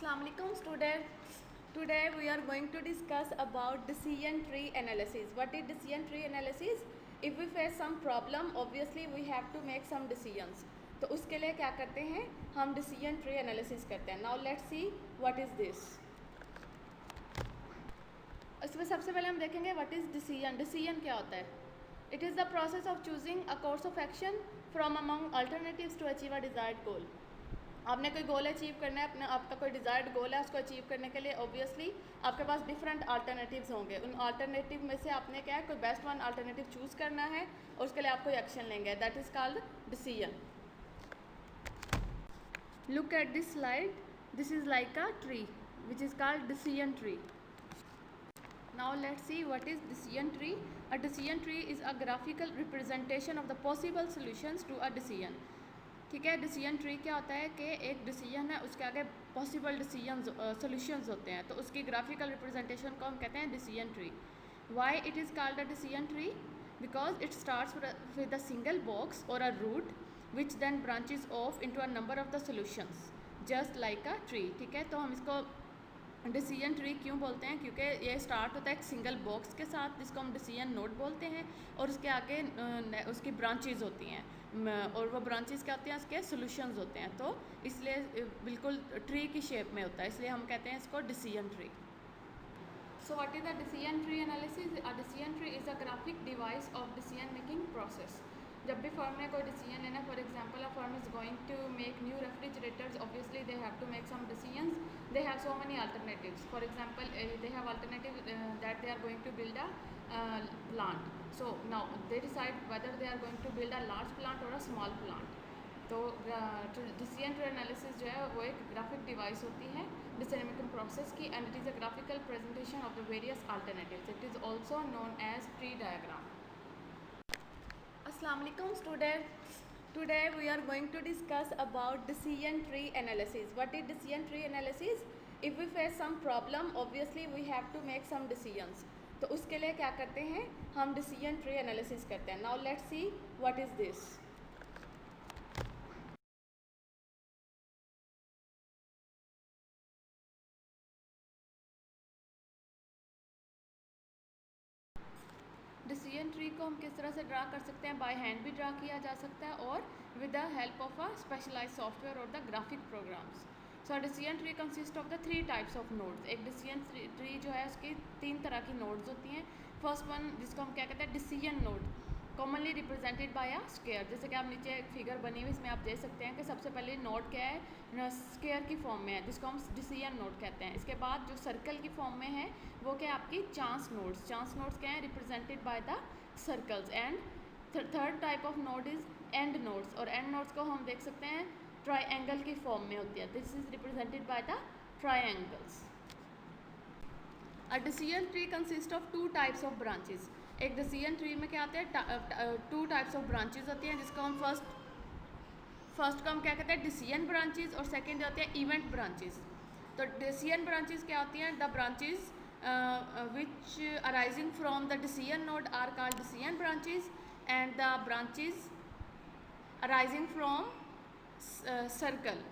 Assalamualaikum students. Today we are going to discuss about decision tree analysis. What is decision tree analysis? If we face some problem, obviously we have to make some decisions. तो उसके लिए क्या करते हैं, हम decision tree analysis करते हैं. Now let's see what is this. इसमें सबसे पहले हम देखेंगे what is decision. Decision क्या होता है? It is the process of choosing a course of action from among alternatives to achieve a desired goal. आपने कोई गोल अचीव करना है, अपना आपका कोई डिज़ायर्ड गोल है, उसको अचीव करने के लिए ऑब्वियसली आपके पास डिफरेंट अल्टरनेटिव्स होंगे. उन अल्टरनेटिव में से आपने क्या है, कोई बेस्ट वन अल्टरनेटिव चूज़ करना है और उसके लिए आप कोई एक्शन लेंगे. That is called decision. Look at this slide. This is like a tree which is called decision tree. Now let's see what is decision tree. A decision tree is a graphical representation of the possible solutions to a decision. ठीक है, decision tree क्या होता है कि एक decision है, उसके आगे पॉसिबल डिसीजन सोल्यूशंस होते हैं, तो उसकी ग्राफिकल रिप्रेजेंटेशन को हम कहते हैं decision tree. Why it is called a decision tree? Because it starts with a single box और a root which then branches off into a number of the solutions just like a tree. ठीक है, तो हम इसको decision tree क्यों बोलते हैं? क्योंकि ये स्टार्ट होता है एक सिंगल बॉक्स के साथ जिसको हम डिसीजन नोड बोलते हैं, और उसके आगे उसकी ब्रांचेज होती हैं, और वो ब्रांचेस क्या होती हैं, उसके सोल्यूशंस होते हैं. तो इसलिए बिल्कुल ट्री की शेप में होता है, इसलिए हम कहते हैं इसको decision tree. So what is the decision tree analysis? A decision tree is a graphic device of decision making process. जब भी फर्म ने कोई डिसीजन लेना, for example a firm is going to make new refrigerators, obviously they have to make some decisions. They have so many alternatives. For example, they have alternative that they are going to build a plant. So now they decide whether they are going to build a large plant or a small plant. तो decision tree analysis जो है वो एक graphic device होती है decision making process की, and it is a graphical presentation of the various alternatives. It is also known as tree diagram. Assalamualaikum students. Today we are going to discuss about decision tree analysis. What is decision tree analysis? If we face some problem, obviously we have to make some decisions. तो उसके लिए क्या करते हैं, हम decision tree analysis करते हैं. Now let's see what is this. Decision tree को हम किस तरह से ड्रा कर सकते हैं? बाय हैंड भी ड्रा किया जा सकता है और with the help of a specialised software और the graphic programs. So decision tree consist of the 3 types of nodes. एक डिसीजन ट्री जो है उसकी 3 तरह की नोड्स होती हैं. फर्स्ट वन जिसको हम क्या कहते हैं, decision node, commonly represented by a square. जैसे कि आप नीचे एक फिगर बनी हुई, इसमें आप देख सकते हैं कि सबसे पहले नोड क्या है, स्क्वायर की फॉर्म में है, जिसको हम डिसीजन नोड कहते हैं. इसके बाद जो सर्कल की फॉर्म में है वो क्या है, आपकी चांस नोड्स. चांस नोड्स क्या है, represented by the circles. And third type of node is end nodes, और एंड नोड्स को हम देख सकते हैं ट्राइएंगल की फॉर्म में होती है. This is represented by the triangles. A decision tree consist of 2 types of branches. एक डिसीजन ट्री में क्या आते हैं, 2 टाइप्स ऑफ ब्रांचेस होती हैं, जिसको हम फर्स्ट को हम क्या कहते हैं, डिसीजन ब्रांचेस, और सेकंड होते हैं इवेंट ब्रांचेस. तो डिसीजन ब्रांचेस क्या होती हैं, the branches which arising from the decision node are called decision branches, and the branches arising from circle.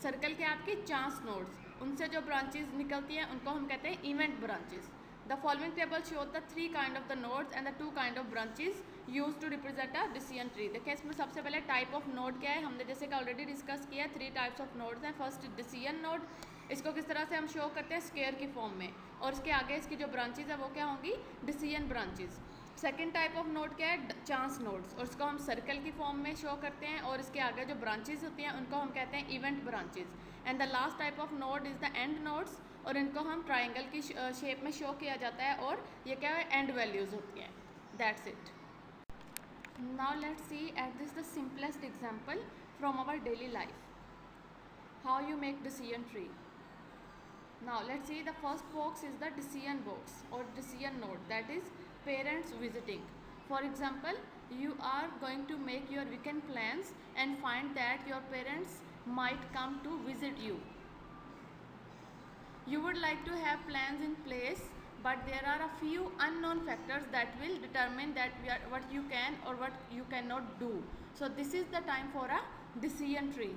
Circle के आपके चांस नोड्स, उनसे जो ब्रांचेस निकलती हैं उनको हम कहते हैं event branches. The following table show the 3 kind of the nodes and the 2 kind of branches use to represent a decision tree. देखिए इसमें सबसे पहले टाइप ऑफ नोड क्या है, हमने जैसे कि ऑलरेडी डिस्कस किया है. 3 टाइप्स ऑफ नोड्स हैं. फर्स्ट डिसीजन नोड, इसको किस तरह से हम शो करते हैं, स्क्वायर की फॉर्म में, और इसके आगे इसकी जो ब्रांचेज है वो क्या होंगी, decision branches. Second type of node क्या है, चांस नोड्स, और इसको हम सर्कल की फॉर्म में शो करते हैं, और इसके आगे जो ब्रांचेज होती हैं उनको हम कहते हैं event branches. And the last type of node is the end nodes, और इनको हम ट्राइंगल की शेप में शो किया जाता है, और ये क्या है, एंड वैल्यूज़ होती हैं. That's it. Now let's see at this the simplest example from our daily life, how you make decision tree. Now let's see, the first box is the decision box or decision node, that is parents visiting. For example, you are going to make your weekend plans and find that your parents might come to visit you. You would like to have plans in place, but there are a few unknown factors that will determine what you can or what you cannot do. So this is the time for a decision tree.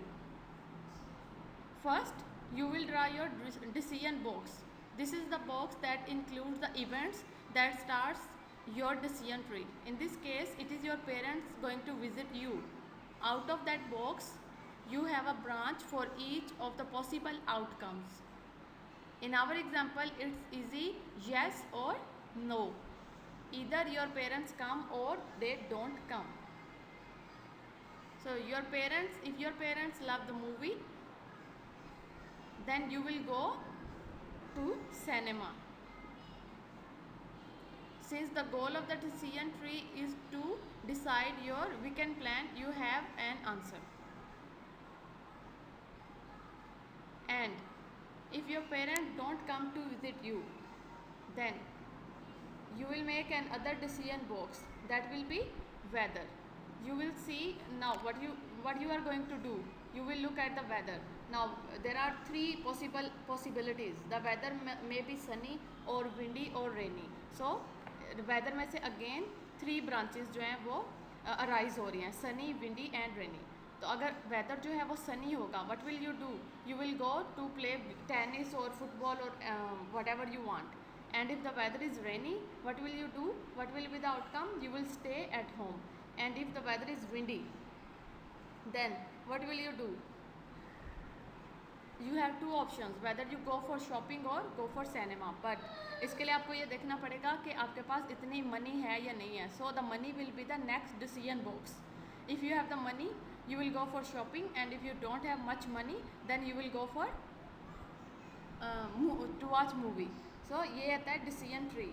First, you will draw your decision box. This is the box that includes the events that starts your decision tree. In this case, it is your parents going to visit you. Out of that box, you have a branch for each of the possible outcomes. In our example, it's easy, yes or no. Either your parents come or they don't come. So your parents, if your parents love the movie, then you will go to cinema. Since the goal of the decision tree is to decide your weekend plan, you have an answer. And if your parents don't come to visit you, then you will make another decision box. That will be weather. You will see now what you are going to do. You will look at the weather. Now there are three possibilities. The weather may be sunny or windy or rainy. So weather में से again three branches जो हैं वो arise हो रही हैं, sunny, windy and rainy. तो अगर वेदर जो है वो सनी होगा, what will you do? You will go to play tennis और फुटबॉल और whatever you want. And if the weather is rainy, what will you do? What will be the outcome? You will stay at home. And if the weather is windy, then what will you do? You have two options, whether you go for shopping or go for cinema. But इसके लिए आपको ये देखना पड़ेगा कि आपके पास इतनी money है या नहीं है. So the money will be the next decision box. If you have the money, you will go for shopping, and if you don't have much money, then you will go for to watch movie. सो ये आता है decision tree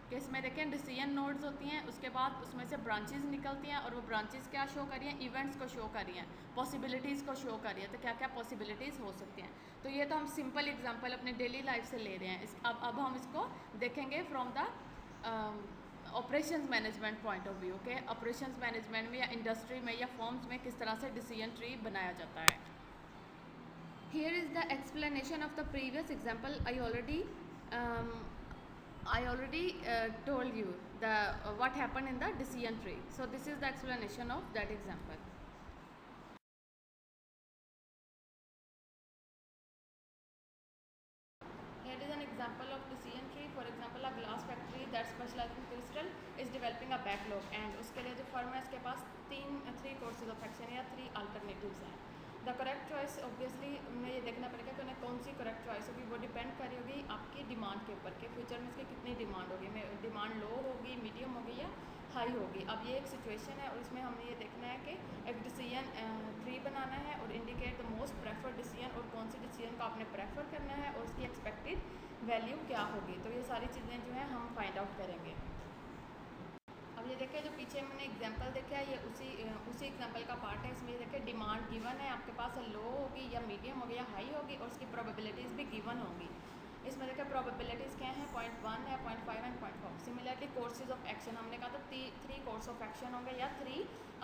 कि इसमें देखें decision nodes होती हैं, उसके बाद उसमें से ब्रांचेस निकलती हैं और वो ब्रांचेस क्या शो कर रही हैं? इवेंट्स को शो कर रही हैं, पॉसिबिलिटीज़ को शो कर रही है. तो क्या क्या पॉसिबिलिटीज़ हो सकती हैं. तो ये तो हम सिंपल एग्जांपल अपने डेली लाइफ से ले रहे हैं. अब हम इसको देखेंगे from the operations management point of view के ऑपरेशंस मैनेजमेंट में या इंडस्ट्री में या फॉर्म्स में किस तरह से डिसीजन ट्री बनाया जाता है. Here is the explanation of the previous example. I already told you the what happened in the decision tree. So this is the explanation of that example. Here is an example of decision tree. For example, a glass factory that specializes in crystal is developing a backlog, and उसके लिए जो firm है उसके पास three courses of action या three alternatives हैं. The correct choice obviously हमें ये देखना पड़ेगा कि उन्हें कौन सी करेक्ट चॉइस होगी. वो डिपेंड करी होगी आपकी डिमांड के ऊपर कि फ्यूचर में इसकी कितनी डिमांड होगी. डिमांड लो होगी, मीडियम होगी या हाई होगी. अब ये एक सिचुएशन है और इसमें हमें ये देखना है कि एक डिसीजन ट्री बनाना है और indicate the most preferred decision और कौन सी डिसीजन को आपने प्रेफर करना है और उसकी एक्सपेक्टेड वैल्यू क्या होगी. तो ये सारी चीज़ें जो हैं हम फाइंड आउट करेंगे. अब ये देखिए जो पीछे मैंने एग्जांपल देखा है ये उसी एग्जांपल का पार्ट है. इसमें ये देखिए डिमांड गिवन है आपके पास, लो होगी या मीडियम होगी या हाई होगी और उसकी प्रोबेबिलिटीज़ भी गिवन होंगी. इसमें देखिए प्रोबेबिलिटीज़ क्या हैं? 0.1 है, 0.5 and 0.4. Similarly courses of action हमने कहा था थ्री कोर्स ऑफ एक्शन होंगे या थ्री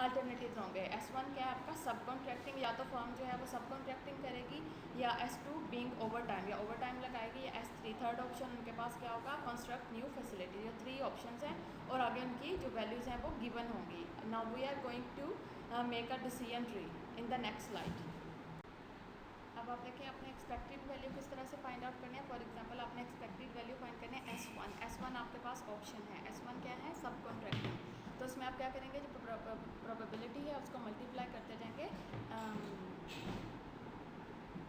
अल्टरनेटिव होंगे. S1 क्या है आपका? सब कॉन्ट्रैक्टिंग, या तो फर्म जो है वो सब कॉन्ट्रैक्टिंग करेगी, या S2 बीइंग ओवर टाइम या ओवर टाइम लगाएगी, या S3 थर्ड ऑप्शन उनके पास क्या होगा? Construct new facility. ये थ्री ऑप्शंस हैं और आगे उनकी जो वैल्यूज़ हैं वो गिवन होंगी. Now we are going to make a decision tree in the next slide. अब आप देखिए अपने एक्सपेक्टेड वैल्यू किस तरह से फाइंड आउट करनी है. फॉर एग्जांपल आपने एक्सपेक्टेड वैल्यू फाइंड करनी है S1 आपके पास ऑप्शन है. S1 क्या है? सब कॉन्ट्रैक्टिंग. तो इसमें आप क्या करेंगे? जो प्रोबेबिलिटी है उसको मल्टीप्लाई करते जाएंगे,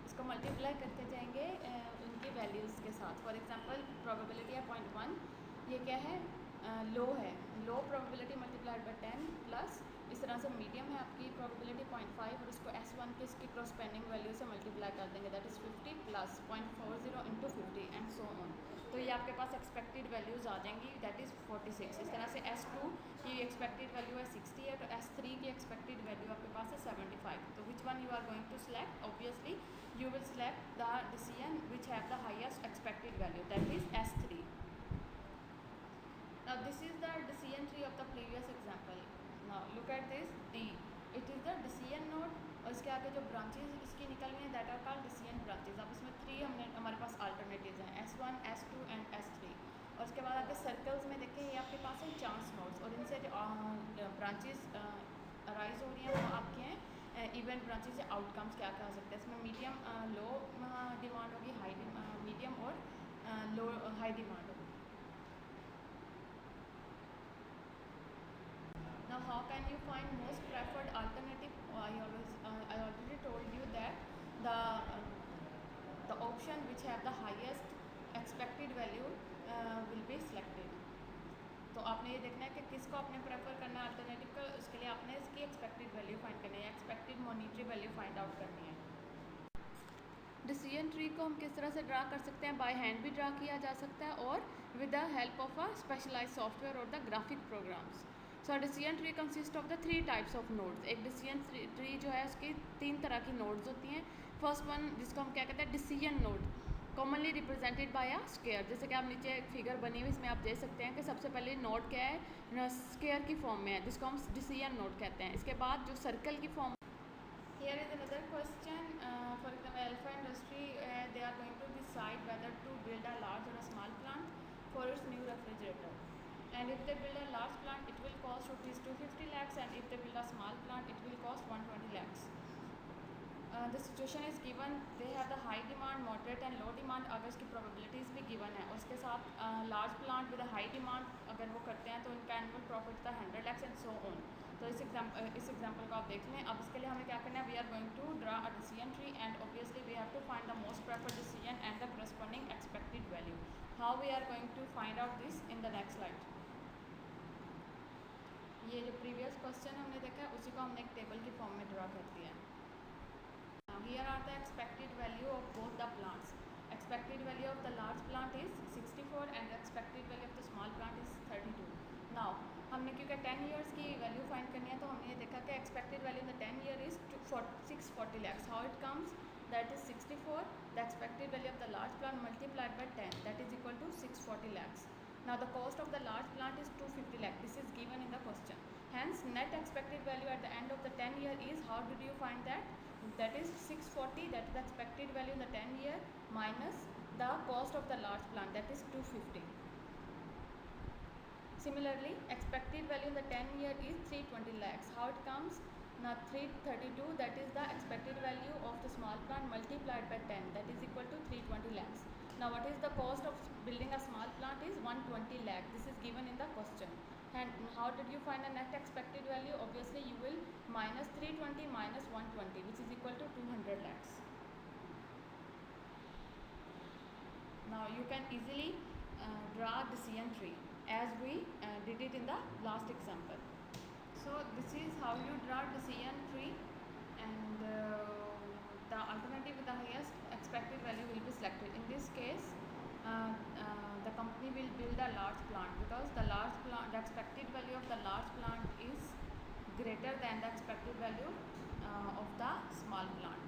इसको मल्टीप्लाई करते जाएंगे उनकी वैल्यूज़ के साथ. फॉर एग्जांपल प्रोबेबिलिटी है 0.1, ये क्या है? लो है. लो प्रोबेबिलिटी मल्टीप्लाइड बाय 10 प्लस इस तरह से मीडियम है आपकी प्रोबेबिलिटी 0.5 और उसको S1 के इसकी क्रॉसपेंडिंग वैल्यू से मल्टीप्लाई कर देंगे, that is 50 plus 0.40 into 50 and so on. तो ये आपके पास एक्सपेक्टेड वैल्यूज़ आ जाएंगी, दैट इज़ 46. इस तरह से S2 की एक्सपेक्टेड वैल्यू है 60 है, तो S3 की एक्सपेक्टेड वैल्यू आपके पास है 75. तो which one you are going to select? Obviously you will select the decision which have the highest expected value, that is S3. Now this is the decision tree of the previous example. Now look at this D. It is the decision node और इसके आगे जो branches इसकी निकल रही हैं that are called decision branches. अब इसमें हमारे पास alternatives हैं S1, S2 and S3. और उसके बाद आगे सर्कल्स में देखें ये आपके पास है चांस नोड्स और इनसे जो ब्रांचेज अराइज हो रही हैं वो आपके हैं इवेंट ब्रांचेज से आउटकम्स क्या क्या हो सकते हैं. इसमें मीडियम लो हाई डिमांड होगी. Now how can you find most preferred alternative? I already told you that the option which have the highest expected value will be selected. तो आपने ये देखना है कि किसको आपने प्रेफर करना है अल्टरनेटिव का. उसके लिए आपने इसकी एक्सपेक्टेड वैल्यू फाइंड करनी है, expected monetary value find out करनी है. डिसीजन ट्री को हम किस तरह से ड्रा कर सकते हैं? बाय हैंड भी ड्रा किया जा सकता है और with the help of a specialised software और the graphic programs. So decision tree consist of the 3 types of nodes. एक डिसीजन ट्री जो है उसकी 3 तरह की नोड्स होती हैं. फर्स्ट वन जिसको हम क्या कहते हैं, decision node, commonly represented by a square. जैसे कि आप नीचे एक फिगर बनी हुई इसमें आप देख सकते हैं कि सबसे पहले नोड क्या है, स्क्वायर की फॉर्म में है, जिसको हम डिसीजन नोड कहते हैं. इसके बाद जो सर्कल की form. Here is another question. For example, Alpha Industry, they are going to decide whether to build a large or a small plant for its new refrigerator. And if they build a large plant, it will cost rupees 250 lakhs, and if they build a small plant, it will cost 120 lakhs. The situation is given, they have the high demand, moderate and low demand. अगर इसकी probabilities भी given है, उसके साथ large plant with a high demand अगर वो करते हैं तो इनका annual profit था 100 lakhs and so on. तो इस एग्जाम्पल को आप देख लें. अब इसके लिए हमें क्या करना है, we are going to draw a decision tree and obviously we have to find the most preferred decision and the corresponding expected value. How we are going to find out this in the next slide. ये जो previous question हमने देखा है उसी को हमने एक table की फॉर्म में ड्रा कर दिया है. Here are the expected value of both the plants. Expected value of the large plant is 64 and the expected value of the small plant is 32. Now हमने क्योंकि 10 years की वैल्यू फाइंड करनी है तो हमने ये देखा कि expected value in the 10 year is 640 lakhs. How it comes? That is 64. The expected value of the large plant multiplied by 10, that is equal to 640 lakhs. Now the cost of the large plant is 250 lakh. This is given in the question. Hence net expected value at the end of the 10 year is, how did you find that? That is 640, that is the expected value in the 10 year minus the cost of the large plant, that is 250. Similarly, expected value in the 10 year is 320 lakhs. How it comes? Now 332, that is the expected value of the small plant multiplied by 10, that is equal to 320 lakhs. Now what is the cost of building a small plant is 120 lakh. This is given in the question. And how did you find the net expected value? Obviously you will minus 320 minus 120, which is equal to 200 lakhs. Now you can easily draw decision tree as we did it in the last example. So this is how you draw decision tree, and the alternative with the highest expected value will be selected. In this case, the company will build a large plant because the expected value of the large plant is greater than the expected value of the small plant.